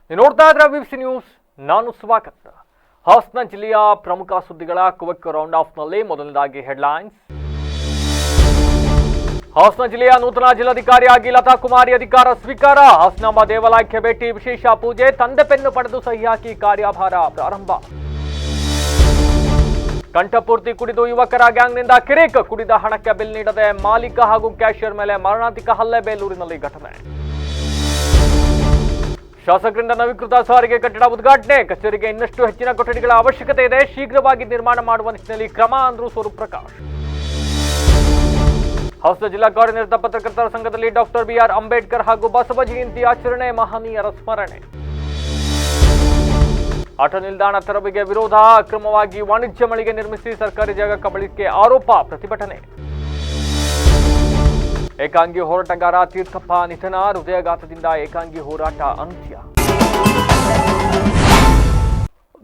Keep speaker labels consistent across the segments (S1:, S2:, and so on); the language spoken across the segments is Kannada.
S1: ನೀವು ನೋಡ್ತಾ ಇದ್ರೆ ವಿವಿಸಿ ನ್ಯೂಸ್, ನಾನು ಸ್ವಾಗತ. ಹಾಸನ ಜಿಲ್ಲೆಯ ಪ್ರಮುಖ ಸುದ್ದಿಗಳ ಕ್ವಿಕ್ ರೌಂಡ್ ಆಫ್ ನಲ್ಲಿ ಮೊದಲನೇದಾಗಿ ಹೆಡ್ಲೈನ್ಸ್. ಹಾಸನ ಜಿಲ್ಲೆಯ ನೂತನ ಜಿಲ್ಲಾಧಿಕಾರಿಯಾಗಿ ಲತಾ ಕುಮಾರಿ ಅಧಿಕಾರ ಸ್ವೀಕಾರ. ಹಾಸನಾಂಬ ದೇವಾಲಯಕ್ಕೆ ಭೇಟಿ, ವಿಶೇಷ ಪೂಜೆ, ತಂದೆ ಪೆನ್ನು ಪಡೆದು ಸಹಿ ಹಾಕಿ ಕಾರ್ಯಭಾರ ಪ್ರಾರಂಭ. ಕಂಠಪೂರ್ತಿ ಕುಡಿದು ಯುವಕರ ಗ್ಯಾಂಗ್ನಿಂದ ಕಿರಿಕ್, ಕುಡಿದ ಹಣಕ್ಕೆ ಬಿಲ್ ನೀಡದೆ ಮಾಲೀಕ ಹಾಗೂ ಕ್ಯಾಶಿಯರ್ ಮೇಲೆ ಮಾರಣಾಂತಿಕ ಹಲ್ಲೆ, ಬೇಲೂರಿನಲ್ಲಿ ಘಟನೆ. ಶಾಸಕರಿಂದ ನವೀಕೃತ ಸಾರಿಗೆ ಕಟ್ಟಡ ಉದ್ಘಾಟನೆ, ಕಚೇರಿಗೆ ಇನ್ನಷ್ಟು ಹೆಚ್ಚಿನ ಕೊಠಡಿಗಳ ಅವಶ್ಯಕತೆ ಇದೆ, ಶೀಘ್ರವಾಗಿ ನಿರ್ಮಾಣ ಮಾಡುವ ನಿಟ್ಟಿನಲ್ಲಿ ಕ್ರಮ ಅಂದ್ರು ಸ್ವರೂಪ್ ಪ್ರಕಾಶ್. ಹಾಸನ ಜಿಲ್ಲಾ ಕಾರ್ಯನಿರತ ಪತ್ರಕರ್ತರ ಸಂಘದಲ್ಲಿ ಡಾಕ್ಟರ್ ಬಿಆರ್ ಅಂಬೇಡ್ಕರ್ ಹಾಗೂ ಬಸವ ಜಯಂತಿ ಆಚರಣೆ, ಮಹನೀಯರ ಸ್ಮರಣೆ. ಆಟೋ ನಿಲ್ದಾಣ ತೆರವಿಗೆ ವಿರೋಧ, ಅಕ್ರಮವಾಗಿ ವಾಣಿಜ್ಯ ಮಳಿಗೆ ನಿರ್ಮಿಸಿ ಸರ್ಕಾರಿ ಜಾಗ ಕಬಳಿಕೆ ಆರೋಪ, ಪ್ರತಿಭಟನೆ. ಏಕಾಂಗಿ ಹೋರಾಟಗಾರ ತೀರ್ಥಪ್ಪ ನಿಧನ, ಹೃದಯಾಘಾತದಿಂದ ಏಕಾಂಗಿ ಹೋರಾಟ ಅಂತ್ಯ.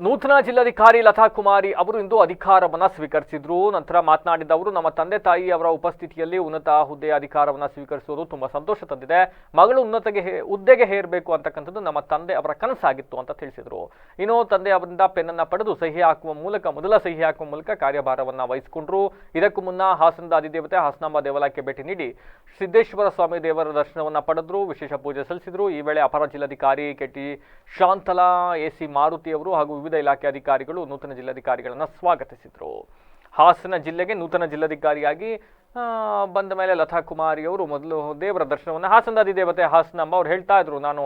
S1: ನೂತನ ಜಿಲ್ಲಾಧಿಕಾರಿ ಲತಾ ಕುಮಾರಿ ಅವರು ಇಂದು ಅಧಿಕಾರವನ್ನ ಸ್ವೀಕರಿಸಿದ್ರು. ನಂತರ ಮಾತನಾಡಿದ ಅವರು, ನಮ್ಮ ತಂದೆ ತಾಯಿ ಅವರ ಉಪಸ್ಥಿತಿಯಲ್ಲಿ ಉನ್ನತ ಹುದ್ದೆಯ ಅಧಿಕಾರವನ್ನ ಸ್ವೀಕರಿಸುವುದು ತುಂಬಾ ಸಂತೋಷ ತಂದಿದೆ. ಮಗಳು ಹುದ್ದೆಗೆ ಹೇರಬೇಕು ಅಂತಕ್ಕಂಥದ್ದು ನಮ್ಮ ತಂದೆ ಅವರ ಕನಸಾಗಿತ್ತು ಅಂತ ತಿಳಿಸಿದ್ರು. ಇನ್ನು ತಂದೆ ಅವರಿಂದ ಪೆನ್ನನ್ನ ಪಡೆದು ಮೊದಲ ಸಹಿ ಹಾಕುವ ಮೂಲಕ ಕಾರ್ಯಭಾರವನ್ನ ವಹಿಸಿಕೊಂಡ್ರು. ಇದಕ್ಕೂ ಮುನ್ನ ಹಾಸನದ ಅಧಿದೇವತೆ ಹಾಸನಾಂಬ ದೇವಾಲಯಕ್ಕೆ ಭೇಟಿ ನೀಡಿ ಸಿದ್ದೇಶ್ವರ ಸ್ವಾಮಿ ದೇವರ ದರ್ಶನವನ್ನ ಪಡೆದ್ರು, ವಿಶೇಷ ಪೂಜೆ ಸಲ್ಲಿಸಿದ್ರು. ಈ ವೇಳೆ ಅಪರ ಜಿಲ್ಲಾಧಿಕಾರಿ ಕೆಟಿ ಶಾಂತಲಾ, ಎಸಿ ಮಾರುತಿ ಅವರು ಹಾಗೂ ವಿವಿಧ ಇಲಾಖೆ ಅಧಿಕಾರಿಗಳು ನೂತನ ಜಿಲ್ಲಾಧಿಕಾರಿಗಳನ್ನ ಸ್ವಾಗತಿಸಿದ್ರು. ಹಾಸನ ಜಿಲ್ಲೆಗೆ ನೂತನ ಜಿಲ್ಲಾಧಿಕಾರಿಯಾಗಿ ಬಂದ ಮೇಲೆ ಲತಾ ಕುಮಾರಿ ಅವರು ಮೊದಲು ದೇವರ ದರ್ಶನವನ್ನು ಹಾಸನದ ಅಧಿದೇವತೆ ಹಾಸನಾಂಬ ಅವ್ರು ಹೇಳ್ತಾ ಇದ್ರು, ನಾನು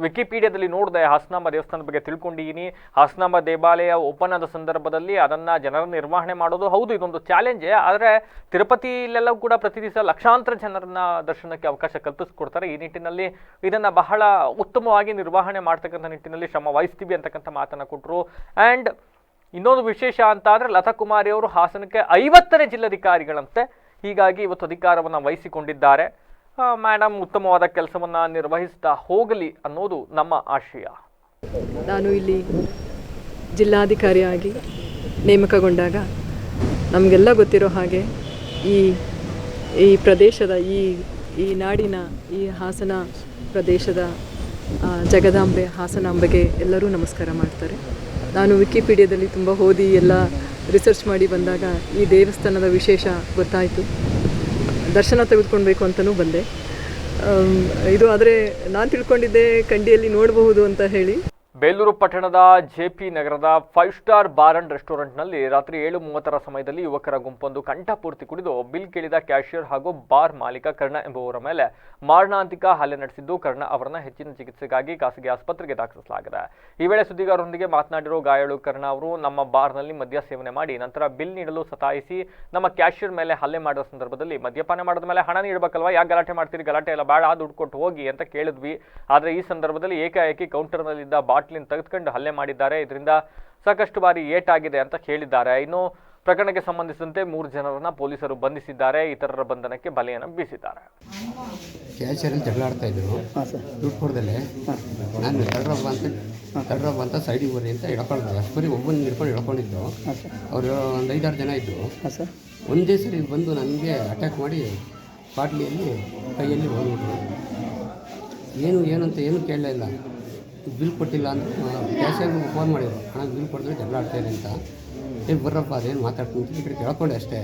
S1: ವಿಕಿಪೀಡಿಯಾದಲ್ಲಿ ನೋಡಿದೆ, ಹಾಸನಾಂಬ ದೇವಸ್ಥಾನದ ಬಗ್ಗೆ ತಿಳ್ಕೊಂಡಿದ್ದೀನಿ. ಹಾಸನಾಂಬ ದೇವಾಲಯ ಓಪನ್ ಆದ ಸಂದರ್ಭದಲ್ಲಿ ಅದನ್ನ ಜನರ ನಿರ್ವಹಣೆ ಮಾಡೋದು ಹೌದು, ಇದೊಂದು ಚಾಲೆಂಜೇ. ಆದರೆ ತಿರುಪತಿಲೆಲ್ಲ ಕೂಡ ಪ್ರತಿ ದಿವಸ ಲಕ್ಷಾಂತರ ಜನರನ್ನ ದರ್ಶನಕ್ಕೆ ಅವಕಾಶ ಕಲ್ಪಿಸ್ಕೊಡ್ತಾರೆ. ಈ ನಿಟ್ಟಿನಲ್ಲಿ ಇದನ್ನ ಬಹಳ ಉತ್ತಮವಾಗಿ ನಿರ್ವಹಣೆ ಮಾಡ್ತಕ್ಕಂಥ ನಿಟ್ಟಿನಲ್ಲಿ ಶ್ರಮ ವಹಿಸ್ತೀವಿ ಅಂತಕ್ಕಂಥ ಮಾತನ್ನ ಕೊಟ್ಟರು. ಆ್ಯಂಡ್ ಇನ್ನೊಂದು ವಿಶೇಷ ಅಂತ ಆದರೆ ಲತಾ ಕುಮಾರಿ ಅವರು ಹಾಸನಕ್ಕೆ 50ನೇ ಜಿಲ್ಲಾಧಿಕಾರಿಗಳಂತೆ. ಹೀಗಾಗಿ ಇವತ್ತು ಅಧಿಕಾರವನ್ನು ವಹಿಸಿಕೊಂಡಿದ್ದಾರೆ. ಮೇಡಮ್ ಉತ್ತಮವಾದ ಕೆಲಸವನ್ನ ನಿರ್ವಹಿಸ್ತಾ ಹೋಗಲಿ ಅನ್ನೋದು ನಮ್ಮ ಆಶಯ.
S2: ನಾನು ಇಲ್ಲಿ ಜಿಲ್ಲಾಧಿಕಾರಿಯಾಗಿ ನೇಮಕಗೊಂಡಾಗ ನಮಗೆಲ್ಲ ಗೊತ್ತಿರೋ ಹಾಗೆ ಈ ಪ್ರದೇಶದ ಈ ನಾಡಿನ ಈ ಹಾಸನ ಪ್ರದೇಶದ ಜಗದಾಂಬೆ ಹಾಸನಾಂಬೆಗೆ ಎಲ್ಲರೂ ನಮಸ್ಕಾರ ಮಾಡ್ತಾರೆ. ನಾನು ವಿಕಿಪೀಡಿಯಾದಲ್ಲಿ ತುಂಬ ಓದಿ ಎಲ್ಲ ರಿಸರ್ಚ್ ಮಾಡಿ ಬಂದಾಗ ಈ ದೇವಸ್ಥಾನದ ವಿಶೇಷ ಗೊತ್ತಾಯಿತು. ದರ್ಶನ ತೆಗೆದುಕೊಳ್ಬೇಕು ಅಂತಲೂ ಬಂದೆ. ಇದು ಆದರೆ ನಾನು ತಿಳ್ಕೊಂಡಿದ್ದೆ ಕಂಡಿಯಲ್ಲಿ ನೋಡಬಹುದು ಅಂತ ಹೇಳಿ.
S1: ಬೇಲೂರು ಪಟ್ಟಣದ ಜೆಪಿ ನಗರದ 5 ಸ್ಟಾರ್ ಬಾರ್ ಅಂಡ್ ರೆಸ್ಟೋರೆಂಟ್ನಲ್ಲಿ ರಾತ್ರಿ 7:30 ಸಮಯದಲ್ಲಿ ಯುವಕರ ಗುಂಪೊಂದು ಕಂಠಪೂರ್ತಿ ಕುಡಿದು ಬಿಲ್ ಕೇಳಿದ ಕ್ಯಾಶಿಯರ್ ಹಾಗೂ ಬಾರ್ ಮಾಲೀಕ ಕರ್ಣ ಎಂಬುವರ ಮೇಲೆ ಮಾರಣಾಂತಿಕ ಹಲ್ಲೆ ನಡೆಸಿದ್ದು, ಕರ್ಣ ಅವರನ್ನ ಹೆಚ್ಚಿನ ಚಿಕಿತ್ಸೆಗಾಗಿ ಖಾಸಗಿ ಆಸ್ಪತ್ರೆಗೆ ದಾಖಲಿಸಲಾಗಿದೆ. ಈ ವೇಳೆ ಸುದ್ದಿಗಾರರೊಂದಿಗೆ ಮಾತನಾಡಿರೋ ಗಾಯಾಳು ಕರ್ಣ ಅವರು, ನಮ್ಮ ಬಾರ್ನಲ್ಲಿ ಮದ್ಯ ಸೇವನೆ ಮಾಡಿ ನಂತರ ಬಿಲ್ ನೀಡಲು ಸತಾಯಿಸಿ ನಮ್ಮ ಕ್ಯಾಶಿಯರ್ ಮೇಲೆ ಹಲ್ಲೆ ಮಾಡಿದ ಸಂದರ್ಭದಲ್ಲಿ ಮದ್ಯಪಾನ ಮಾಡಿದ ಮೇಲೆ ಹಣ ನೀಡಬೇಕಲ್ವಾ, ಯಾಕೆ ಗಲಾಟೆ ಮಾಡ್ತೀರಿ, ಗಲಾಟೆ ಎಲ್ಲ ಬೇಡ, ದುಡ್ಡು ಕೊಟ್ಟು ಹೋಗಿ ಅಂತ ಕೇಳಿದ್ವಿ. ಆದರೆ ಈ ಸಂದರ್ಭದಲ್ಲಿ ಏಕಾಏಕಿ ಕೌಂಟರ್ನಲ್ಲಿದ್ದ ಬಾಟ್ಲಿನ ತೆಗೆದುಕೊಂಡು ಹಲ್ಲೆ ಮಾಡಿದ್ದಾರೆ. ಇದರಿಂದ ಸಾಕಷ್ಟು ಬಾರಿ ಏಟಾಗಿದೆ ಅಂತ ಹೇಳಿದ್ದಾರೆ. ಇನ್ನು ಪ್ರಕರಣಕ್ಕೆ ಸಂಬಂಧಿಸಿದಂತೆ 3 ಜನರನ್ನ ಪೊಲೀಸರು ಬಂಧಿಸಿದ್ದಾರೆ. ಇತರರ ಬಂಧನಕ್ಕೆ ಬಲೆಯನ್ನು ಬೀಸಿದ್ದಾರೆ.
S3: ಕ್ಯಾಶಿಯರಲ್ಲಿ ಜಗಳಾಡ್ತಾ ಇದ್ರು, ದುಡ್ಡು ಕೊಡದಲ್ಲೇ ನಾನು ತಡ್ರಬ್ಬ ಅಂತ ಸೈಡಿಗೆ ಬರ್ರಿ ಅಂತ ಹಿಡ್ಕೊಂಡ್ರು. ಅಷ್ಟುವರೆಗೆ ಒಬ್ಬನ ಹಿಡ್ಕೊಂಡಿದ್ದು ಅವರು ಒಂದು 5-6 ಜನ ಇದ್ದರು. ಒಂದೇ ಸರಿ ಬಂದು ನನಗೆ ಅಟ್ಯಾಕ್ ಮಾಡಿ ಬಾಟ್ಲಿಯಲ್ಲಿ ಕೈಯಲ್ಲಿ ಹೋಗ್ಬಿಟ್ರು. ಏನು ಅಂತ ಏನು ಕೇಳಲೇ ಇಲ್ಲ. ಬಿಲ್ ಕೊಟ್ಟಿಲ್ಲ ಅಂತ ಕ್ಯಾಶಿಯರ್ಗೆ ಫೋನ್ ಮಾಡಿದ್ರು, ಹಣ ಬಿಲ್ ಕೊಡಿದ್ರೆ ಜಗಳ ಆಡ್ತಾಯಿದೆ ಅಂತ. ಬರ್ರಪ್ಪ ಅದೇನು ಮಾತಾಡ್ತೀನಿ ಈ ಕಡೆ ಕೇಳ್ಕೊಂಡೆ ಅಷ್ಟೇ.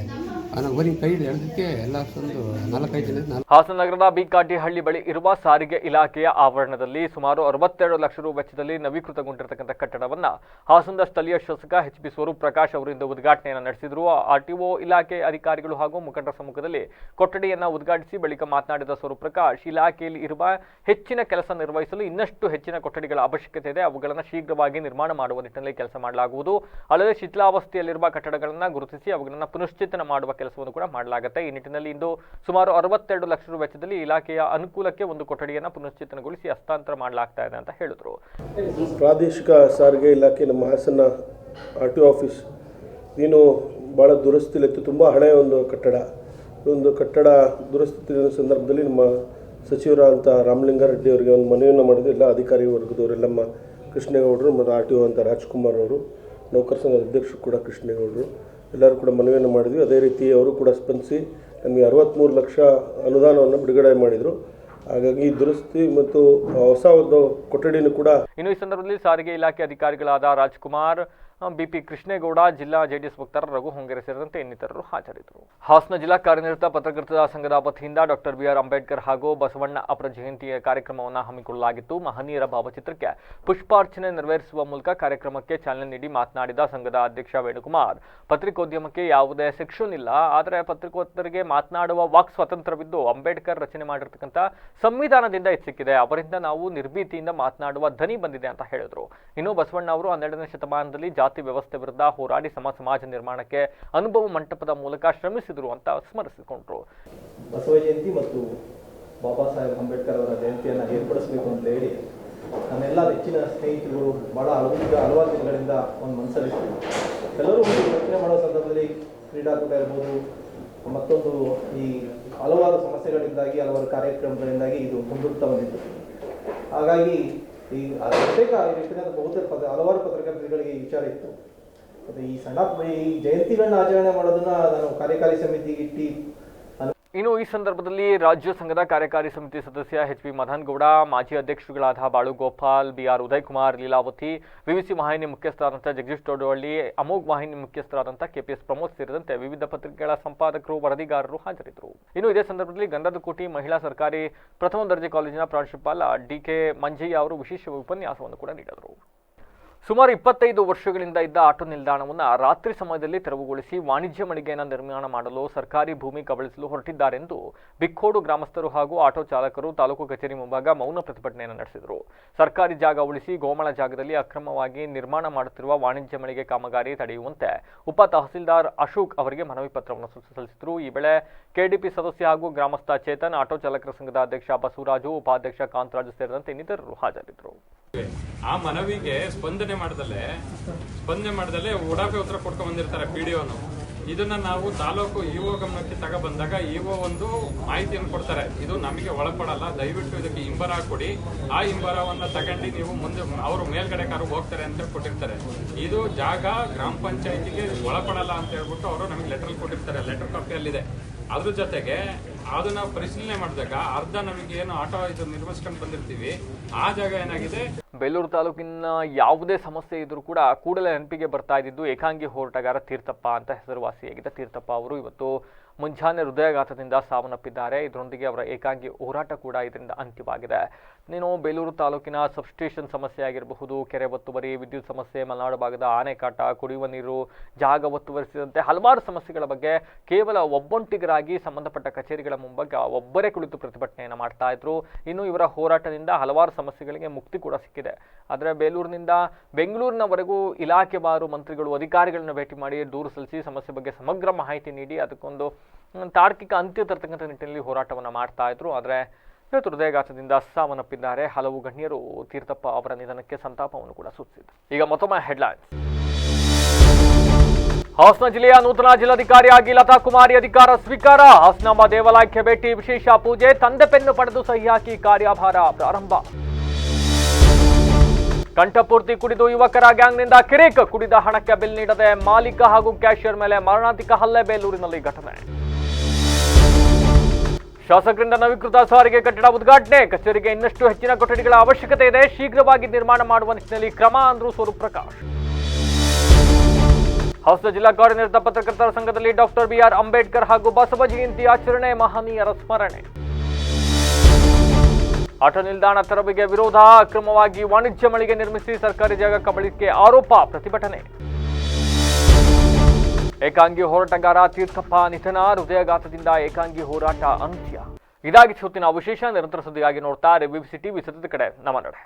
S3: ನಾನು ಬರೀ ಕೈ ಎಳೆದಕ್ಕೆ ಎಲ್ಲ ಒಂದು 4-5 ಜನ.
S1: ಹಾಸನ ನಗರದ ಬಿಕಾಟಿಹಳ್ಳಿ ಬಳಿ ಇರುವ ಸಾರಿಗೆ ಇಲಾಖೆಯ ಆವರಣದಲ್ಲಿ ಸುಮಾರು 62 ಲಕ್ಷ ರು ವೆಚ್ಚದಲ್ಲಿ ನವೀಕೃತಗೊಂಡಿರತಕ್ಕಂಥ ಕಟ್ಟಡವನ್ನ ಹಾಸನದ ಸ್ಥಳೀಯ ಶಾಸಕ ಎಚ್.ಬಿ. ಸ್ವರೂಪ್ ಪ್ರಕಾಶ್ ಅವರಿಂದ ಉದ್ಘಾಟನೆಯನ್ನು ನಡೆಸಿದರು. ಆರ್ಟಿಒ ಇಲಾಖೆ ಅಧಿಕಾರಿಗಳು ಹಾಗೂ ಮುಖಂಡರ ಸಮ್ಮುಖದಲ್ಲಿ ಕೊಠಡಿಯನ್ನು ಉದ್ಘಾಟಿಸಿ ಬಳಿಕ ಮಾತನಾಡಿದ ಸ್ವರೂಪ್ ಪ್ರಕಾಶ್, ಇಲಾಖೆಯಲ್ಲಿ ಇರುವ ಹೆಚ್ಚಿನ ಕೆಲಸ ನಿರ್ವಹಿಸಲು ಇನ್ನಷ್ಟು ಹೆಚ್ಚಿನ ಕೊಠಡಿಗಳ ಅವಶ್ಯಕತೆ ಇದೆ. ಅವುಗಳನ್ನು ಶೀಘ್ರವಾಗಿ ನಿರ್ಮಾಣ ಮಾಡುವ ನಿಟ್ಟಿನಲ್ಲಿ ಕೆಲಸ ಮಾಡಲಾಗುವುದು. ಅಲ್ಲದೆ ಶಿಥಿಲಾವಸ್ಥೆಯಲ್ಲಿರುವ ಕಟ್ಟಡಗಳನ್ನು ಗುರುತಿಸಿ ಅವುಗಳನ್ನು ಪುನಶ್ಚೇತನ ಮಾಡುವ ಕೆಲಸವನ್ನು ಕೂಡ ಮಾಡಲಾಗುತ್ತೆ. ಈ ನಿಟ್ಟಿನಲ್ಲಿ ಇಂದು ಸುಮಾರು 62 ಲಕ್ಷ ರು ವೆಚ್ಚದಲ್ಲಿ ಇಲಾಖೆಯ ಅನುಕೂಲಕ್ಕೆ ಒಂದು ಕೊಠಡಿಯನ್ನು ಪುನಶ್ಚೇತನಗೊಳಿಸಿ ಹಸ್ತಾಂತರ ಮಾಡಲಾಗ್ತಾ ಇದೆ ಅಂತ ಹೇಳಿದರು.
S4: ಪ್ರಾದೇಶಿಕ ಸಾರಿಗೆ ಇಲಾಖೆ ನಮ್ಮ ಹಾಸನ ಆರ್ಟಿಒ ಆಫೀಸ್ ಏನು ಭಾಳ ದುರಸ್ತಿಲಿತ್ತು. ತುಂಬ ಹಳೆಯ ಒಂದು ಕಟ್ಟಡ ದುರಸ್ತಿ ಸಂದರ್ಭದಲ್ಲಿ ನಮ್ಮ ಸಚಿವರಾದಂಥ ರಾಮಲಿಂಗಾರೆಡ್ಡಿ ಅವರಿಗೆ ಒಂದು ಮನವಿಯನ್ನು ಮಾಡಿದ್ರು. ಎಲ್ಲ ಅಧಿಕಾರಿ ವರ್ಗದವರೆಲ್ಲ ನಮ್ಮ ಕೃಷ್ಣೇಗೌಡರು ಮತ್ತು ಆರ್ಟಿಒ ಅಂತ ರಾಜ್ಕುಮಾರ್ ಅವರು, ನೌಕರ ಸಂಘದ ಅಧ್ಯಕ್ಷರು ಕೂಡ ಕೃಷ್ಣೇಗೌಡರು, ಎಲ್ಲರೂ ಕೂಡ ಮನವಿಯನ್ನು ಮಾಡಿದ್ವಿ. ಅದೇ ರೀತಿ ಅವರು ಕೂಡ ಸ್ಪಂದಿಸಿ ನಮಗೆ 63 ಲಕ್ಷ ಅನುದಾನವನ್ನು ಬಿಡುಗಡೆ ಮಾಡಿದರು. ಹಾಗಾಗಿ ದುರಸ್ತಿ ಮತ್ತು ಹೊಸ ಒಂದು ಕೊಠಡಿನೂ ಕೂಡ.
S1: ಇನ್ನು ಈ ಸಂದರ್ಭದಲ್ಲಿ ಸಾರಿಗೆ ಇಲಾಖೆ ಅಧಿಕಾರಿಗಳಾದ ರಾಜ್ಕುಮಾರ್, ಬಿಪಿ ಕೃಷ್ಣೇಗೌಡ, ಜಿಲ್ಲಾ ಜೆಡಿಎಸ್ ವಕ್ತಾರ ರಘು ಹೊಂಗೇರೆ ಸೇರಿದಂತೆ ಇನ್ನಿತರರು ಹಾಜರಿದ್ದರು. ಹಾಸನ ಜಿಲ್ಲಾ ಕಾರ್ಯನಿರತ ಪತ್ರಕರ್ತರ ಸಂಘದ ವತಿಯಿಂದ ಡಾಕ್ಟರ್ ಬಿ ಆರ್ ಅಂಬೇಡ್ಕರ್ ಹಾಗೂ ಬಸವಣ್ಣ ಅವರ ಜಯಂತಿಯ ಕಾರ್ಯಕ್ರಮವನ್ನು ಹಮ್ಮಿಕೊಳ್ಳಲಾಗಿತ್ತು. ಮಹನೀಯರ ಭಾವಚಿತ್ರಕ್ಕೆ ಪುಷ್ಪಾರ್ಚನೆ ನೆರವೇರಿಸುವ ಮೂಲಕ ಕಾರ್ಯಕ್ರಮಕ್ಕೆ ಚಾಲನೆ ನೀಡಿ ಮಾತನಾಡಿದ ಸಂಘದ ಅಧ್ಯಕ್ಷ ವೇಣುಕುಮಾರ್, ಪತ್ರಿಕೋದ್ಯಮಕ್ಕೆ ಯಾವುದೇ ಸೆಕ್ಷನ್ ಇಲ್ಲ, ಆದರೆ ಪತ್ರಿಕೋದ್ಯಮರಿಗೆ ಮಾತನಾಡುವ ವಾಕ್ ಸ್ವಾತಂತ್ರ್ಯವಿದ್ದು ಅಂಬೇಡ್ಕರ್ ರಚನೆ ಮಾಡಿರ್ತಕ್ಕಂಥ ಸಂವಿಧಾನದಿಂದ ಇದು ಸಿಕ್ಕಿದೆ. ಅವರಿಂದ ನಾವು ನಿರ್ಭೀತಿಯಿಂದ ಮಾತನಾಡುವ ಧ್ವನಿ ಬಂದಿದೆ ಅಂತ ಹೇಳಿದರು. ಇನ್ನು ಬಸವಣ್ಣ ಅವರು 12ನೇ ಶತಮಾನದಲ್ಲಿ ಜಾತಿ ವ್ಯವಸ್ಥೆ ವಿರುದ್ಧ ಹೋರಾಡಿ ಸಮಾಜ ನಿರ್ಮಾಣಕ್ಕೆ ಅನುಭವ ಮಂಟಪದ ಮೂಲಕ ಶ್ರಮಿಸಿದರು ಅಂತ ಸ್ಮರಿಸಿಕೊಂಡರು.
S5: ಬಸವ ಜಯಂತಿ ಮತ್ತು ಬಾಬಾ ಸಾಹೇಬ್ ಅಂಬೇಡ್ಕರ್ ಅವರ ಜಯಂತಿಯನ್ನು ಏರ್ಪಡಿಸಬೇಕು ಅಂತ ಹೇಳಿ ನಮ್ಮೆಲ್ಲ ಹೆಚ್ಚಿನ ಸ್ನೇಹಿತರು ಬಹಳ ಹಲವಾರು ದಿನಗಳಿಂದ ಒಂದು ಮನಸ್ಸಲ್ಲಿತ್ತು. ಎಲ್ಲರೂ ಯೋಚನೆ ಮಾಡೋ ಸಂದರ್ಭದಲ್ಲಿ ಕ್ರೀಡಾಕೂಟ ಇರ್ಬೋದು, ಮತ್ತೊಂದು ಈ ಹಲವಾರು ಸಮಸ್ಯೆಗಳಿಂದಾಗಿ ಹಲವಾರು ಕಾರ್ಯಕ್ರಮಗಳಿಂದಾಗಿ ಇದು ಮುಂದುವರಿತಾ ಬಂದಿತ್ತು. ಹಾಗಾಗಿ ಈ ಬಹುತೇಕ ಬಹುತೇಕ ಹಲವಾರು ಪತ್ರಕರ್ತರಿಗೆ ಈ ವಿಚಾರ ಇತ್ತು. ಮತ್ತು ಈ ಈ ಜಯಂತಿಗಳನ್ನ ಆಚರಣೆ ಮಾಡೋದನ್ನ ನಾನು ಕಾರ್ಯಕಾರಿ ಸಮಿತಿಗೆ ಇಟ್ಟು.
S1: ಇನ್ನು ಈ ಸಂದರ್ಭದಲ್ಲಿ ರಾಜ್ಯ ಸಂಘದ ಕಾರ್ಯಕಾರಿ ಸಮಿತಿ ಸದಸ್ಯ ಎಚ್ ಪಿ ಮದನ್ ಗೌಡ, ಮಾಜಿ ಅಧ್ಯಕ್ಷರುಗಳಾದ ಬಾಳು ಗೋಪಾಲ್, ಬಿಆರ್ ಉದಯ್ ಕುಮಾರ್, ಲೀಲಾವತಿ, ವಿವಿಸಿ ವಾಹಿನಿ ಮುಖ್ಯಸ್ಥರಾದಂಥ ಜಗದೀಶ್ ದೊಡ್ಡವಳ್ಳಿ, ಅಮೋಘ್ ವಾಹಿನಿ ಮುಖ್ಯಸ್ಥರಾದಂಥ ಕೆಪಿಎಸ್ ಪ್ರಮೋದ್ ಸೇರಿದಂತೆ ವಿವಿಧ ಪತ್ರಿಕೆಗಳ ಸಂಪಾದಕರು, ವರದಿಗಾರರು ಹಾಜರಿದ್ದರು. ಇನ್ನು ಇದೇ ಸಂದರ್ಭದಲ್ಲಿ ಗಂಧದಕೋಟೆ ಮಹಿಳಾ ಸರ್ಕಾರಿ ಪ್ರಥಮ ದರ್ಜೆ ಕಾಲೇಜಿನ ಪ್ರಾಂಶುಪಾಲ ಡಿಕೆ ಮಂಜಯ್ಯ ಅವರು ವಿಶೇಷ ಉಪನ್ಯಾಸವನ್ನು ಕೂಡ ನೀಡಿದರು. ಸುಮಾರು 25 ವರ್ಷಗಳಿಂದ ಇದ್ದ ಆಟೋ ನಿಲ್ದಾಣವನ್ನು ರಾತ್ರಿ ಸಮಯದಲ್ಲಿ ತೆರವುಗೊಳಿಸಿ ವಾಣಿಜ್ಯ ಮಳಿಗೆಯನ್ನು ನಿರ್ಮಾಣ ಮಾಡಲು ಸರ್ಕಾರಿ ಭೂಮಿ ಕಬಳಿಸಲು ಹೊರಟಿದ್ದಾರೆಂದು ಬಿಕ್ಕೋಡು ಗ್ರಾಮಸ್ಥರು ಹಾಗೂ ಆಟೋ ಚಾಲಕರು ತಾಲೂಕು ಕಚೇರಿ ಮುಂಭಾಗ ಮೌನ ಪ್ರತಿಭಟನೆಯನ್ನು ನಡೆಸಿದರು. ಸರ್ಕಾರಿ ಜಾಗ ಉಳಿಸಿ ಗೋಮಾಳ ಜಾಗದಲ್ಲಿ ಅಕ್ರಮವಾಗಿ ನಿರ್ಮಾಣ ಮಾಡುತ್ತಿರುವ ವಾಣಿಜ್ಯ ಮಳಿಗೆ ಕಾಮಗಾರಿ ತಡೆಯುವಂತೆ ಉಪ ತಹಸೀಲ್ದಾರ್ ಅಶೋಕ್ ಅವರಿಗೆ ಮನವಿ ಪತ್ರವನ್ನು ಸಲ್ಲಿಸಿದರು. ಈ ವೇಳೆ ಕೆಡಿಪಿ ಸದಸ್ಯ ಹಾಗೂ ಗ್ರಾಮಸ್ಥ ಚೇತನ್, ಆಟೋ ಚಾಲಕರ ಸಂಘದ ಅಧ್ಯಕ್ಷ ಬಸವರಾಜು, ಉಪಾಧ್ಯಕ್ಷ ಕಾಂತರಾಜು ಸೇರಿದಂತೆ ಇನ್ನಿತರರು ಹಾಜರಿದ್ದರು.
S6: ಆ ಮನವಿಗೆ ಸ್ಪಂದನೆ ಮಾಡದಲ್ಲೇ ಉಡಾಫೆ ಉತ್ತರ ಕೊಡ್ಕೊಂಡು ಬಂದಿರ್ತಾರೆ ಪಿಡಿಒನು. ಇದನ್ನ ನಾವು ತಾಲೂಕು ಇಒ ಗಮನಕ್ಕೆ ತಗೊಬಂದಾಗ ಇಒ ಒಂದು ಮಾಹಿತಿಯನ್ನು ಕೊಡ್ತಾರೆ, ಇದು ನಮಗೆ ಒಳಪಡಲ್ಲ, ದಯವಿಟ್ಟು ಇದಕ್ಕೆ ಹಿಂಬರ ಕೊಡಿ, ಆ ಹಿಂಬರವನ್ನ ತಗೊಂಡು ನೀವು ಮುಂದೆ ಅವರು ಮೇಲ್ಗಡೆ ಕಾರು ಹೋಗ್ತಾರೆ ಅಂತ ಕೊಟ್ಟಿರ್ತಾರೆ. ಇದು ಜಾಗ ಗ್ರಾಮ ಪಂಚಾಯತಿಗೆ ಒಳಪಡಲ್ಲ ಅಂತ ಹೇಳ್ಬಿಟ್ಟು ಅವರು ನಮಗೆ ಲೆಟರ್ ಕೊಟ್ಟಿರ್ತಾರೆ, ಲೆಟರ್ ಕಾಪಿಯಲ್ಲಿದೆ. ಅದ್ರ ಜೊತೆಗೆ ಅದನ್ನ ಪರಿಶೀಲನೆ ಮಾಡಿದಾಗ ಅರ್ಧ ನಮಗೆ ಏನು ಆಟೋ ಇದು ನಿರ್ಮಿಸ್ಕೊಂಡು ಬಂದಿರ್ತೀವಿ, ಆ ಜಾಗ ಏನಾಗಿದೆ.
S1: ಬೇಲೂರು ತಾಲೂಕಿನ ಯಾವುದೇ ಸಮಸ್ಯೆ ಇದ್ರೂ ಕೂಡ ಕೂಡಲೇ ನೆನಪಿಗೆ ಬರ್ತಾ ಇದ್ದಿದ್ದು ಏಕಾಂಗಿ ಹೋರಾಟಗಾರ ತೀರ್ಥಪ್ಪ ಅಂತ ಹೆಸರುವಾಸಿಯಾಗಿದ್ದ ತೀರ್ಥಪ್ಪ ಅವರು ಇವತ್ತು ಮುಂಜಾನೆ ಹೃದಯಾಘಾತದಿಂದ ಸಾವನ್ನಪ್ಪಿದ್ದಾರೆ. ಇದರೊಂದಿಗೆ ಅವರ ಏಕಾಂಗಿ ಹೋರಾಟ ಕೂಡ ಇದರಿಂದ ಅಂತ್ಯವಾಗಿದೆ. ನೀನು ಬೇಲೂರು ತಾಲೂಕಿನ ಸಬ್ಸ್ಟೇಷನ್ ಸಮಸ್ಯೆ ಆಗಿರಬಹುದು, ಕೆರೆ ಒತ್ತುವರಿ, ವಿದ್ಯುತ್ ಸಮಸ್ಯೆ, ಮಲೆನಾಡು ಭಾಗದ ಆನೆಕಾಟ, ಕುಡಿಯುವ ನೀರು, ಜಾಗ ಒತ್ತುವರಿಸಿದಂತೆ ಹಲವಾರು ಸಮಸ್ಯೆಗಳ ಬಗ್ಗೆ ಕೇವಲ ಒಬ್ಬೊಂಟಿಗರಾಗಿ ಸಂಬಂಧಪಟ್ಟ ಕಚೇರಿಗಳ ಮುಂಭಾಗ ಒಬ್ಬರೇ ಕುಳಿತು ಪ್ರತಿಭಟನೆಯನ್ನು ಮಾಡ್ತಾ ಇದ್ರು. ಇನ್ನು ಇವರ ಹೋರಾಟದಿಂದ ಹಲವಾರು ಸಮಸ್ಯೆಗಳಿಗೆ ಮುಕ್ತಿ ಕೂಡ ಸಿಕ್ಕಿದೆ. ಆದರೆ ಬೇಲೂರಿನಿಂದ ಬೆಂಗಳೂರಿನವರೆಗೂ ಇಲಾಖೆವಾರು ಮಂತ್ರಿಗಳು, ಅಧಿಕಾರಿಗಳನ್ನ ಭೇಟಿ ಮಾಡಿ ದೂರು ಸಲ್ಲಿಸಿ ಸಮಸ್ಯೆ ಬಗ್ಗೆ ಸಮಗ್ರ ಮಾಹಿತಿ ನೀಡಿ ಅದಕ್ಕೊಂದು ತಾರ್ಕಿಕ ಅಂತ್ಯ ತರ್ತಕ್ಕಂಥ ನಿಟ್ಟಿನಲ್ಲಿ ಹೋರಾಟವನ್ನು ಮಾಡ್ತಾ ಇದ್ರು. ಆದರೆ ಇವತ್ತು ಹೃದಯಾಘಾತದಿಂದ ಸಾವನ್ನಪ್ಪಿದ್ದಾರೆ. ಹಲವು ಗಣ್ಯರು ತೀರ್ಥಪ್ಪ ಅವರ ನಿಧನಕ್ಕೆ ಸಂತಾಪವನ್ನು ಕೂಡ ಸೂಚಿಸಿದ್ದಾರೆ. ಈಗ ಮತ್ತೊಮ್ಮೆ ಹೆಡ್ಲೈನ್ಸ್. ಹಾಸನ ಜಿಲ್ಲೆಯ ನೂತನ ಜಿಲ್ಲಾಧಿಕಾರಿಯಾಗಿ ಲತಾ ಕುಮಾರಿ ಅಧಿಕಾರ ಸ್ವೀಕಾರ. ಹಾಸನಾಂಬ ದೇವಾಲಯಕ್ಕೆ ಭೇಟಿ, ವಿಶೇಷ ಪೂಜೆ, ತಂದೆ ಪೆನ್ನು ಪಡೆದು ಸಹಿ ಹಾಕಿ ಕಾರ್ಯಭಾರ ಪ್ರಾರಂಭ. ಕಂಠಪೂರ್ತಿ ಕುಡಿದು ಯುವಕರ ಗ್ಯಾಂಗ್ನಿಂದ ಕಿರಿಕ್, ಕುಡಿದ ಹಣಕ್ಕೆ ಬಿಲ್ ನೀಡದೆ ಮಾಲೀಕ ಹಾಗೂ ಕ್ಯಾಶಿಯರ್ ಮೇಲೆ ಮಾರಣಾಂತಿಕ ಹಲ್ಲೆ. ಬೇಲೂರಿನಲ್ಲಿ ಘಟನೆ. ಶಾಸಕರಿಂದ ನವೀಕೃತ ಸಾರಿಗೆ ಕಟ್ಟಡ ಉದ್ಘಾಟನೆ. ಕಚೇರಿಗೆ ಇನ್ನಷ್ಟು ಹೆಚ್ಚಿನ ಕೊಠಡಿಗಳ ಅವಶ್ಯಕತೆ ಇದೆ, ಶೀಘ್ರವಾಗಿ ನಿರ್ಮಾಣ ಮಾಡುವ ನಿಟ್ಟಿನಲ್ಲಿ ಕ್ರಮ ಅಂದ್ರು ಸ್ವರೂಪ್ ಪ್ರಕಾಶ್. ಹಾಸನ ಜಿಲ್ಲಾ ಕಾರ್ಯನಿರತ ಪತ್ರಕರ್ತರ ಸಂಘದಲ್ಲಿ ಡಾಕ್ಟರ್ ಬಿ ಆರ್ ಅಂಬೇಡ್ಕರ್ ಹಾಗೂ ಬಸವ ಜಯಂತಿ ಆಚರಣೆ, ಮಹನೀಯರ ಸ್ಮರಣೆ. ಆಟೋ ನಿಲ್ದಾಣ ತೆರವಿಗೆ ವಿರೋಧ, ಅಕ್ರಮವಾಗಿ ವಾಣಿಜ್ಯ ಮಳಿಗೆ ನಿರ್ಮಿಸಿ ಸರ್ಕಾರಿ ಜಾಗ ಕಬಳಿಕೆ ಆರೋಪ, ಪ್ರತಿಭಟನೆ. ಏಕಾಂಗಿ ಹೋರಾಟಗಾರ ತೀರ್ಥಪ್ಪ ನಿಧನ, ಹೃದಯಾಘಾತದಿಂದ ಏಕಾಂಗಿ ಹೋರಾಟ ಅಂತ್ಯ. ಇದಾಗಿ ಹೊತ್ತಿನ ವಿಶೇಷ. ನಿರಂತರ ಸುದ್ದಿಗಾಗಿ ನೋಡ್ತಾ ವಿವಿಸಿ ಟಿವಿ, ಸತ್ಯದ ಕಡೆ ನಮ್ಮ ನಡೆ.